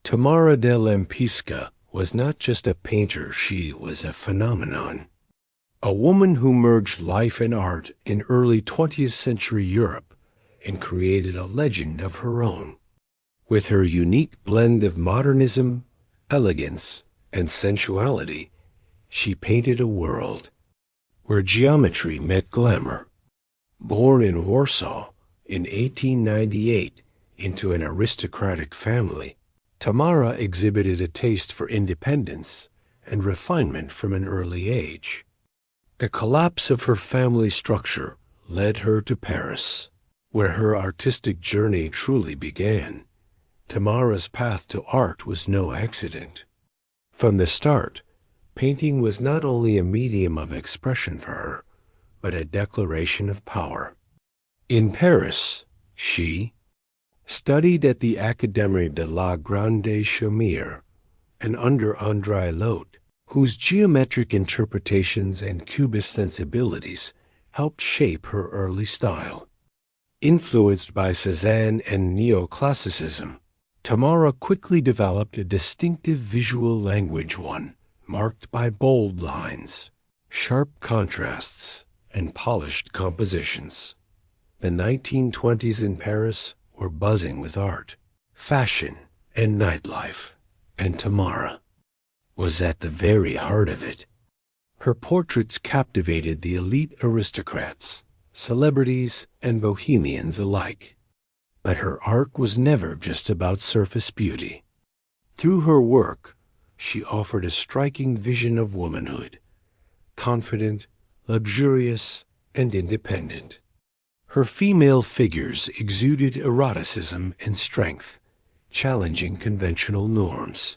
Tamara de Lempicka was not just a painter, she was a phenomenon. A woman who merged life and art in early 20th century Europe and created a legend of her own. With her unique blend of modernism, elegance, and sensuality, she painted a world where geometry met glamour. Born in Warsaw in 1898 into an aristocratic family, Tamara exhibited a taste for independence and refinement from an early age. The collapse of her family structure led her to Paris, where her artistic journey truly began. Tamara's path to art was no accident. From the start, painting was not only a medium of expression for her, but a declaration of power. In Paris, she studied at the Académie de la Grande Chaumière and under André Lotte, whose geometric interpretations and cubist sensibilities helped shape her early style. Influenced by Cézanne and neoclassicism, Tamara quickly developed a distinctive visual language, one marked by bold lines, sharp contrasts, and polished compositions. The 1920s in Paris were buzzing with art, fashion, and nightlife, and Tamara was at the very heart of it. Her portraits captivated the elite aristocrats, celebrities, and bohemians alike. But her art was never just about surface beauty. Through her work, she offered a striking vision of womanhood, confident, luxurious, and independent. Her female figures exuded eroticism and strength, challenging conventional norms.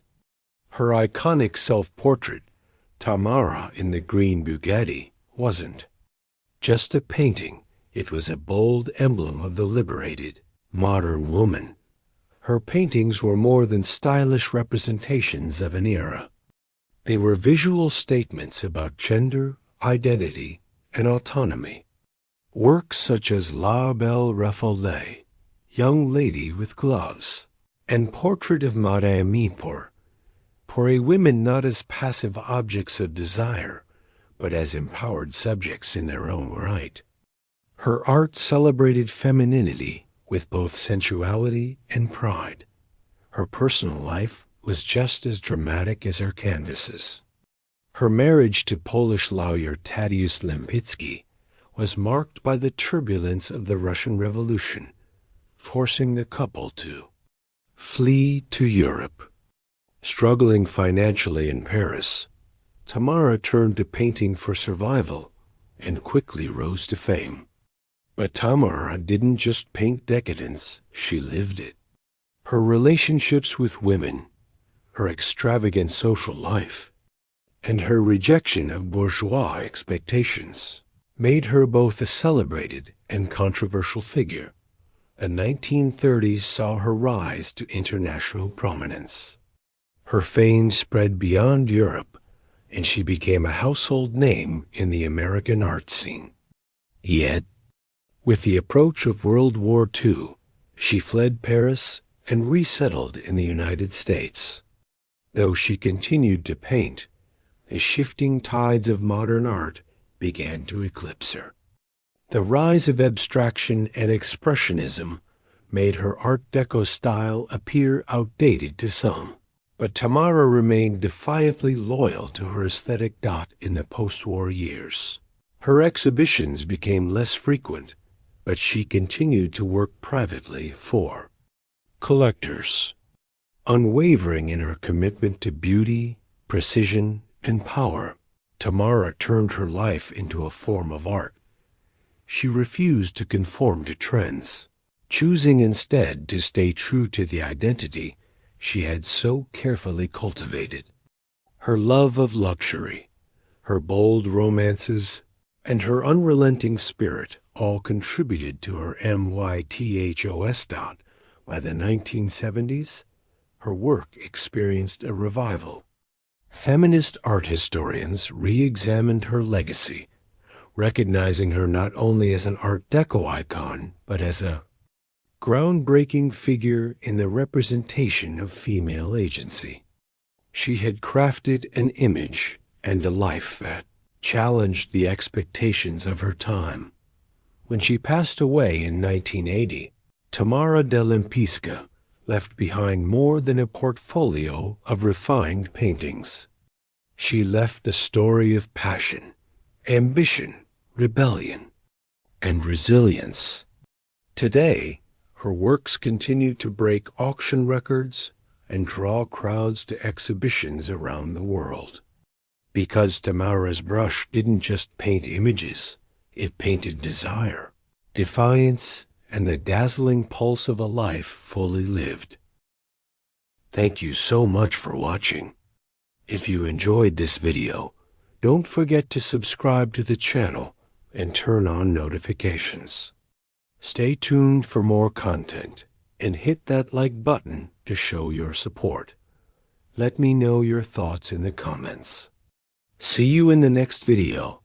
Her iconic self-portrait, Tamara in the Green Bugatti, wasn't just a painting. It was a bold emblem of the liberated, modern woman. Her paintings were more than stylish representations of an era. They were visual statements about gender, identity, and autonomy. Works such as La Belle Raffaele, Young Lady with Gloves, and Portrait of Madame Mipor portray women not as passive objects of desire, but as empowered subjects in their own right. Her art celebrated femininity with both sensuality and pride. Her personal life was just as dramatic as her canvases. Her marriage to Polish lawyer Tadeusz Lempicki was marked by the turbulence of the Russian Revolution, forcing the couple to flee to Europe. Struggling financially in Paris, Tamara turned to painting for survival and quickly rose to fame. But Tamara didn't just paint decadence, she lived it. Her relationships with women, her extravagant social life, and her rejection of bourgeois expectations made her both a celebrated and controversial figure. The 1930s saw her rise to international prominence. Her fame spread beyond Europe, and she became a household name in the American art scene. Yet, with the approach of World War II, she fled Paris and resettled in the United States. Though she continued to paint, the shifting tides of modern art began to eclipse her. The rise of abstraction and expressionism made her Art Deco style appear outdated to some. But Tamara remained defiantly loyal to her aesthetic dot in the post-war years. Her exhibitions became less frequent, but she continued to work privately for collectors. Unwavering in her commitment to beauty, precision, and power, Tamara turned her life into a form of art. She refused to conform to trends, choosing instead to stay true to the identity she had so carefully cultivated. Her love of luxury, her bold romances, and her unrelenting spirit all contributed to her mythos dot. By the 1970s, her work experienced a revival. Feminist art historians re-examined her legacy, recognizing her not only as an Art Deco icon, but as a groundbreaking figure in the representation of female agency. She had crafted an image and a life that challenged the expectations of her time. When she passed away in 1980, Tamara de Lempicka left behind more than a portfolio of refined paintings. She left a story of passion, ambition, rebellion, and resilience. Today, her works continue to break auction records and draw crowds to exhibitions around the world. Because Tamara's brush didn't just paint images, it painted desire, defiance, and the dazzling pulse of a life fully lived. Thank you so much for watching. If you enjoyed this video, don't forget to subscribe to the channel and turn on notifications. Stay tuned for more content and hit that like button to show your support. Let me know your thoughts in the comments. See you in the next video.